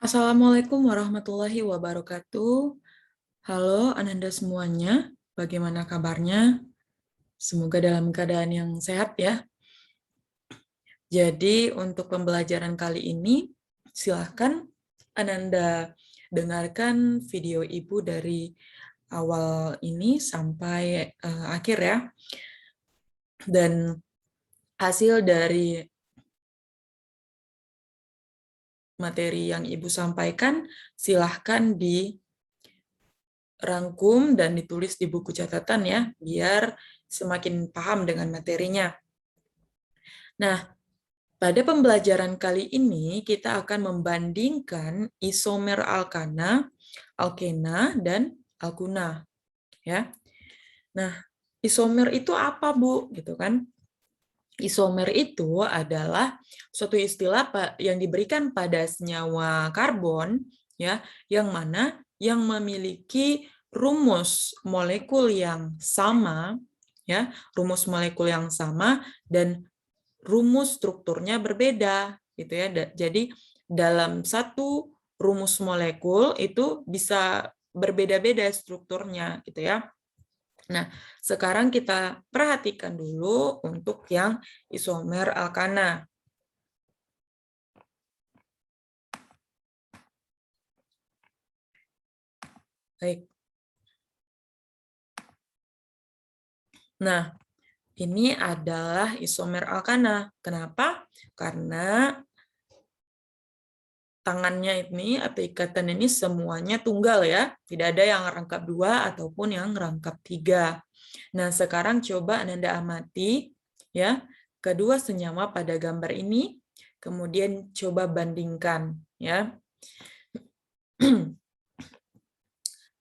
Assalamualaikum warahmatullahi wabarakatuh. Halo Ananda semuanya, bagaimana kabarnya? Semoga dalam keadaan yang sehat ya. Jadi untuk pembelajaran kali ini, silahkan Ananda dengarkan video Ibu dari awal ini sampai akhir ya. Dan hasil dari materi yang Ibu sampaikan, silahkan dirangkum dan ditulis di buku catatan ya, biar semakin paham dengan materinya. Nah, pada pembelajaran kali ini kita akan membandingkan isomer alkana, alkena, dan alkuna. Ya. Nah, isomer itu apa, Bu? Gitu kan? Isomer itu adalah suatu istilah yang diberikan pada senyawa karbon, ya, yang mana yang memiliki rumus molekul yang sama, ya, rumus molekul yang sama dan rumus strukturnya berbeda, gitu ya. Jadi dalam satu rumus molekul itu bisa berbeda-beda strukturnya, gitu ya. Nah, sekarang kita perhatikan dulu untuk yang isomer alkana. Baik. Nah, ini adalah isomer alkana. Kenapa? Karena tangannya ini atau ikatan ini semuanya tunggal ya. Tidak ada yang rangkap 2 ataupun yang rangkap 3. Nah, sekarang coba Anda amati ya kedua senyawa pada gambar ini, kemudian coba bandingkan ya.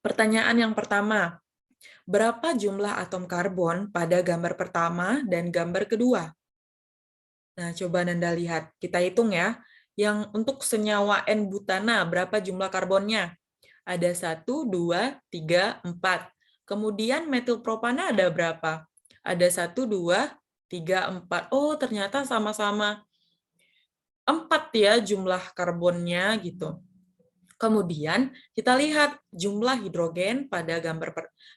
Pertanyaan yang pertama, berapa jumlah atom karbon pada gambar pertama dan gambar kedua? Nah, coba Anda lihat, kita hitung ya. Yang untuk senyawa N-butana, berapa jumlah karbonnya? Ada 1, 2, 3, 4. Kemudian metilpropana ada berapa? Ada 1, 2, 3, 4. Oh, ternyata sama-sama 4 ya jumlah karbonnya gitu. Kemudian kita lihat jumlah hidrogen pada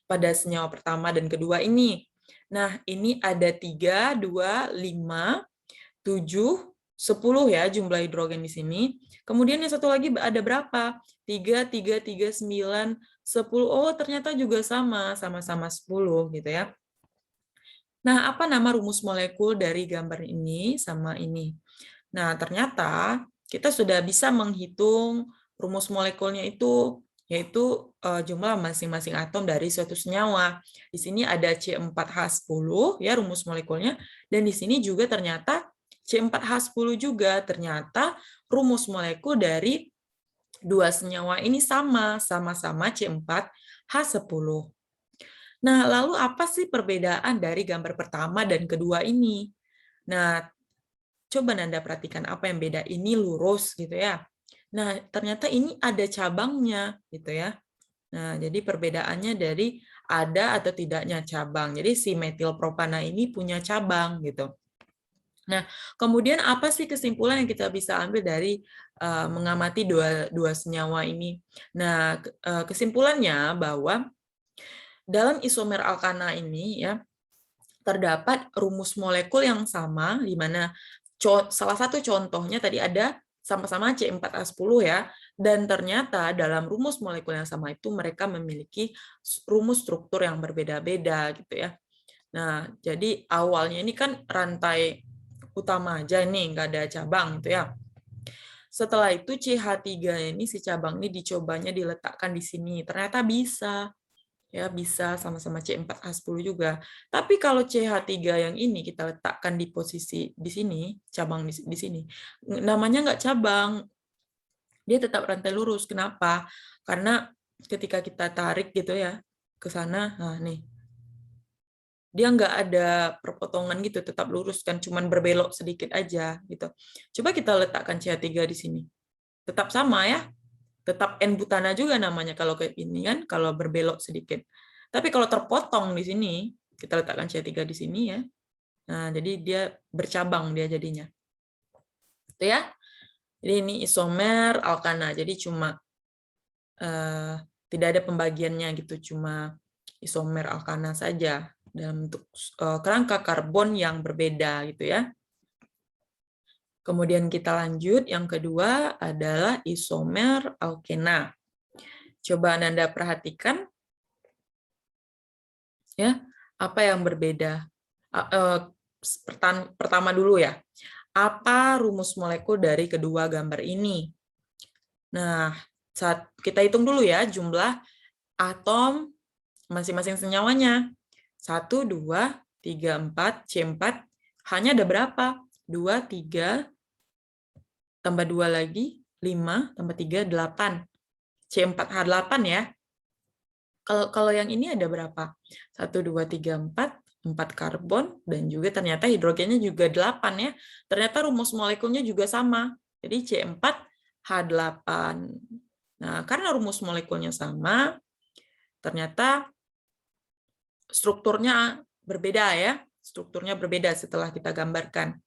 pada senyawa pertama dan kedua ini. Nah, ini ada 3, 2, 5, 7, 10 ya jumlah hidrogen di sini. Kemudian yang satu lagi ada berapa? 3, 3, 3, 9, 10. Oh, ternyata juga sama-sama 10 gitu ya. Nah, apa nama rumus molekul dari gambar ini sama ini? Nah, ternyata kita sudah bisa menghitung rumus molekulnya itu, yaitu jumlah masing-masing atom dari suatu senyawa. Di sini ada C4H10 ya rumus molekulnya, dan di sini juga ternyata C4H10 juga ternyata rumus molekul dari dua senyawa ini sama-sama C4H10. Nah, lalu apa sih perbedaan dari gambar pertama dan kedua ini? Nah, coba Anda perhatikan apa yang beda. Ini lurus gitu ya. Nah, ternyata ini ada cabangnya gitu ya. Nah, jadi perbedaannya dari ada atau tidaknya cabang. Jadi si metilpropana ini punya cabang gitu. Nah, kemudian apa sih kesimpulan yang kita bisa ambil dari mengamati dua senyawa ini? Nah, kesimpulannya bahwa dalam isomer alkana ini ya terdapat rumus molekul yang sama, di mana salah satu contohnya tadi ada sama-sama C4H10 ya, dan ternyata dalam rumus molekul yang sama itu mereka memiliki rumus struktur yang berbeda-beda gitu ya. Nah, jadi awalnya ini kan rantai utama aja nih, nggak ada cabang gitu ya. Setelah itu CH3 ini, si cabang ini dicobanya diletakkan di sini, ternyata bisa. Ya, bisa sama-sama C4H10 juga. Tapi kalau CH3 yang ini kita letakkan di posisi di sini, cabang di sini, namanya nggak cabang, dia tetap rantai lurus. Kenapa? Karena ketika kita tarik gitu ya ke sana, nah nih, dia nggak ada perpotongan gitu, tetap lurus kan, cuman berbelok sedikit aja gitu. Coba kita letakkan CH3 di sini, tetap sama ya, tetap N-butana juga namanya kalau kayak ini kan, kalau berbelok sedikit. Tapi kalau terpotong di sini, kita letakkan C3 di sini ya. Nah, jadi dia bercabang dia jadinya. Itu ya. Jadi ini isomer alkana, jadi cuma tidak ada pembagiannya gitu, cuma isomer alkana saja dalam bentuk kerangka karbon yang berbeda gitu ya. Kemudian kita lanjut, yang kedua adalah isomer alkena. Coba Anda perhatikan ya, apa yang berbeda. Pertama dulu ya, apa rumus molekul dari kedua gambar ini? Nah, saat kita hitung dulu ya jumlah atom masing-masing senyawanya. 1, 2, 3, 4, C4. Hanya ada berapa? 2, 3, tambah 2 lagi, 5, tambah 3, 8. C4H8 ya. Kalau yang ini ada berapa? 1, 2, 3, 4. 4 karbon, dan juga ternyata hidrogennya juga 8 ya. Ternyata rumus molekulnya juga sama. Jadi C4H8. Nah, karena rumus molekulnya sama, ternyata strukturnya berbeda ya. Strukturnya berbeda setelah kita gambarkan.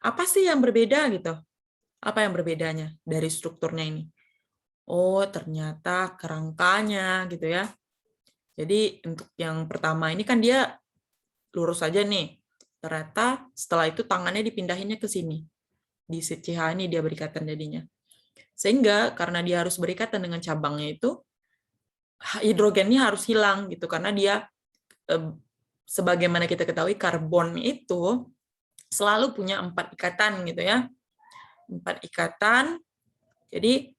Apa sih yang berbeda gitu? Apa yang berbedanya dari strukturnya ini? Oh, ternyata kerangkanya gitu ya. Jadi untuk yang pertama ini kan dia lurus saja nih. Ternyata setelah itu tangannya dipindahinnya ke sini. Di sisi CH ini dia berikatan jadinya. Sehingga karena dia harus berikatan dengan cabangnya itu, hidrogennya harus hilang gitu karena dia sebagaimana kita ketahui karbon itu selalu punya 4 ikatan gitu ya. 4 ikatan. Jadi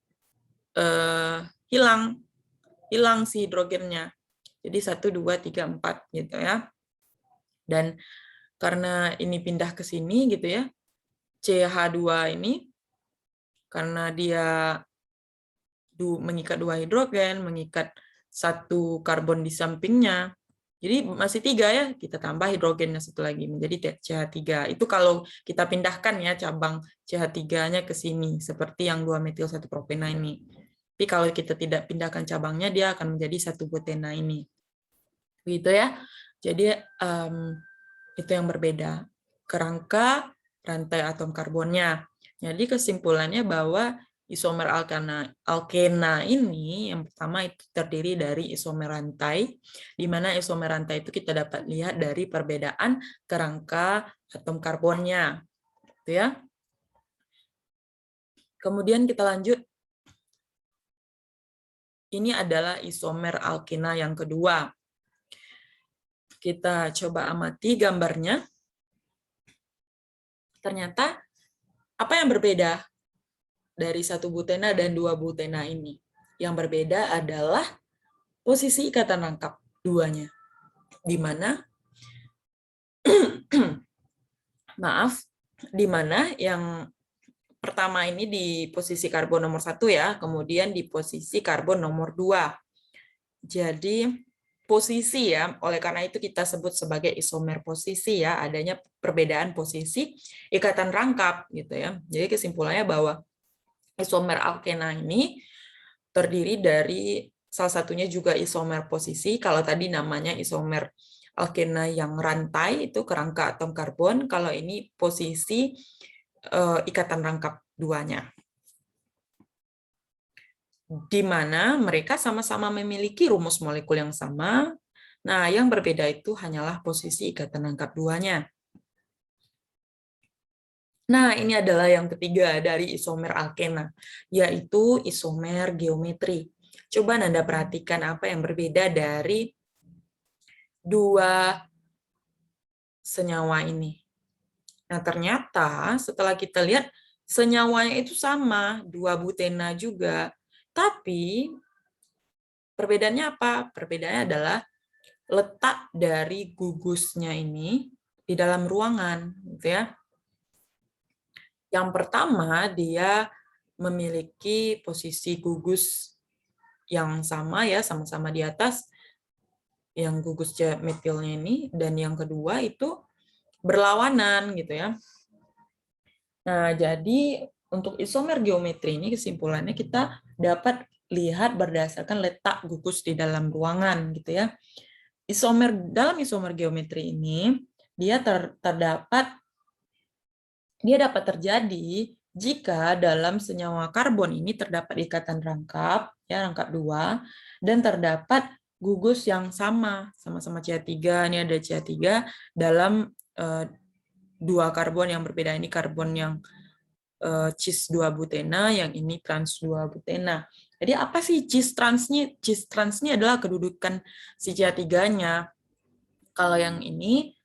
hilang si hidrogennya. Jadi 1, 2, 3, 4 gitu ya. Dan karena ini pindah ke sini gitu ya, CH2 ini karena dia mengikat 2 hidrogen, mengikat 1 karbon di sampingnya. Jadi masih 3 ya, kita tambah hidrogennya 1 lagi menjadi CH3. Itu kalau kita pindahkan ya cabang CH3-nya ke sini seperti yang 2-metil 1-propena ini. Tapi kalau kita tidak pindahkan cabangnya, dia akan menjadi 1-butena ini. Gitu ya. Jadi itu yang berbeda. Kerangka rantai atom karbonnya. Jadi kesimpulannya bahwa isomer alkena ini yang pertama itu terdiri dari isomer rantai, di mana isomer rantai itu kita dapat lihat dari perbedaan kerangka atom karbonnya. Gitu ya. Kemudian kita lanjut. Ini adalah isomer alkena yang kedua. Kita coba amati gambarnya. Ternyata apa yang berbeda dari 1-butena dan 2-butena ini? Yang berbeda adalah posisi ikatan rangkap duanya. Di mana maaf, di mana yang pertama ini di posisi karbon nomor 1 ya, kemudian di posisi karbon nomor 2. Jadi posisi ya, oleh karena itu kita sebut sebagai isomer posisi ya, adanya perbedaan posisi ikatan rangkap gitu ya. Jadi kesimpulannya bahwa isomer alkena ini terdiri dari salah satunya juga isomer posisi, kalau tadi namanya isomer alkena yang rantai itu kerangka atom karbon, kalau ini posisi ikatan rangkap duanya. Di mana mereka sama-sama memiliki rumus molekul yang sama. Nah, yang berbeda itu hanyalah posisi ikatan rangkap duanya. Nah, ini adalah yang ketiga dari isomer alkena, yaitu isomer geometri. Coba Anda perhatikan apa yang berbeda dari dua senyawa ini. Nah, ternyata setelah kita lihat senyawanya itu sama, 2-butena juga. Tapi perbedaannya apa? Perbedaannya adalah letak dari gugusnya ini di dalam ruangan, gitu ya. Yang pertama, dia memiliki posisi gugus yang sama ya, sama-sama di atas yang gugus metilnya ini, dan yang kedua itu berlawanan gitu ya. Nah, jadi untuk isomer geometri ini kesimpulannya kita dapat lihat berdasarkan letak gugus di dalam ruangan gitu ya. Dalam isomer geometri ini dia dapat terjadi jika dalam senyawa karbon ini terdapat ikatan rangkap, ya rangkap 2, dan terdapat gugus yang sama-sama CH3, ini ada CH3 dalam 2 karbon yang berbeda. Ini karbon yang cis 2 butena, yang ini trans 2 butena. Jadi apa sih cis transnya? Cis transnya adalah kedudukan si CH3-nya. Kalau yang ini,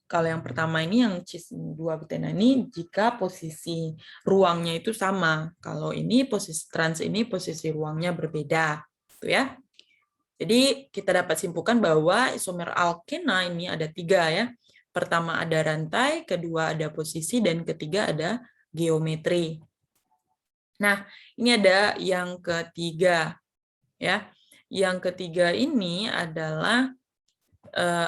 kalau yang pertama ini yang cis 2 butena ini jika posisi ruangnya itu sama. Kalau ini posisi trans ini posisi ruangnya berbeda, gitu ya. Jadi kita dapat simpulkan bahwa isomer alkena ini ada 3 ya. Pertama ada rantai, kedua ada posisi, dan ketiga ada geometri. Nah, ini ada yang ketiga ya. Yang ketiga ini adalah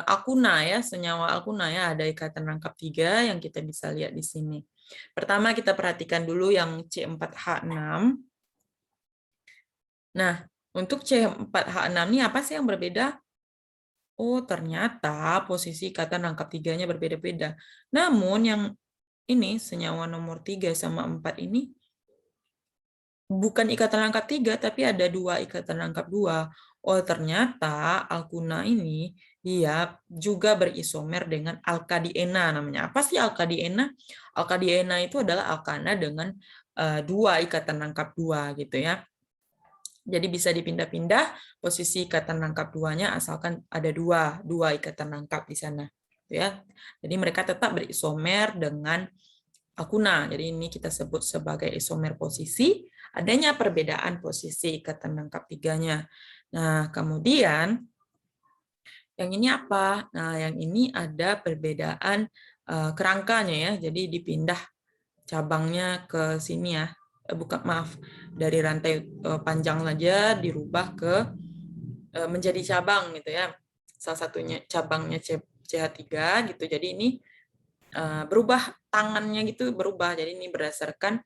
alkuna ya, senyawa alkuna ya, ada ikatan rangkap 3 yang kita bisa lihat di sini. Pertama kita perhatikan dulu yang C4H6. Nah, untuk C4H6 ini apa sih yang berbeda? Oh, ternyata posisi ikatan rangkap 3-nya berbeda-beda. Namun yang ini senyawa nomor 3 sama 4 ini bukan ikatan rangkap 3, tapi ada 2 ikatan rangkap 2. Oh, ternyata alkuna ini dia juga berisomer dengan alkadiena namanya. Apa sih alkadiena? Alkadiena itu adalah alkana dengan 2 ikatan rangkap 2 gitu ya. Jadi bisa dipindah-pindah posisi ikatan rangkap 2-nya asalkan ada 2 ikatan rangkap di sana. Ya. Jadi mereka tetap berisomer dengan alkuna. Jadi ini kita sebut sebagai isomer posisi, adanya perbedaan posisi ikatan rangkap 3-nya. Nah, kemudian yang ini apa? Nah, yang ini ada perbedaan kerangkanya ya. Jadi dipindah cabangnya ke sini ya. Bukan, maaf, dari rantai panjang saja dirubah ke menjadi cabang gitu ya. Salah satunya cabangnya CH3 gitu. Jadi ini berubah tangannya gitu, berubah. Jadi ini berdasarkan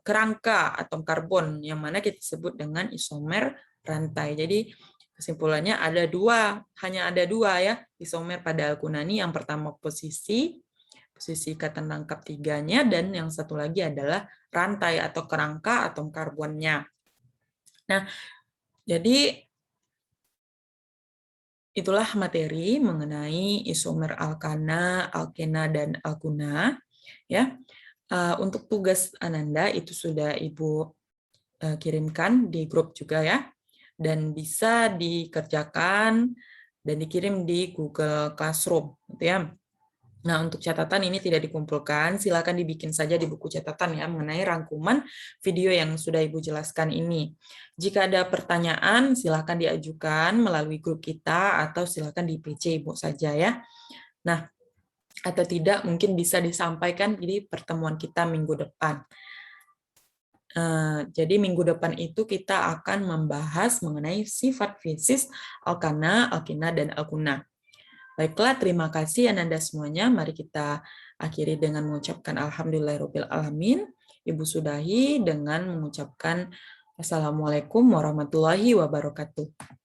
kerangka atom karbon yang mana kita sebut dengan isomer rantai. Jadi kesimpulannya hanya ada dua ya isomer pada alkunani. Yang pertama posisi ikatan rangkap 3-nya, dan yang satu lagi adalah rantai atau kerangka atom karbonnya. Nah, jadi itulah materi mengenai isomer alkana, alkena, dan alkuna. Ya, untuk tugas Ananda itu sudah Ibu kirimkan di grup juga ya, dan bisa dikerjakan dan dikirim di Google Classroom, gitu ya. Nah, untuk catatan ini tidak dikumpulkan, silakan dibikin saja di buku catatan ya mengenai rangkuman video yang sudah Ibu jelaskan ini. Jika ada pertanyaan, silakan diajukan melalui grup kita atau silakan di PC Ibu saja ya. Nah, atau tidak mungkin bisa disampaikan di pertemuan kita minggu depan. Jadi minggu depan itu kita akan membahas mengenai sifat fisis alkana, alkina, dan alkuna. Baiklah, terima kasih Ananda semuanya. Mari kita akhiri dengan mengucapkan Alhamdulillahirabbil alamin. Ibu sudahi dengan mengucapkan Assalamualaikum warahmatullahi wabarakatuh.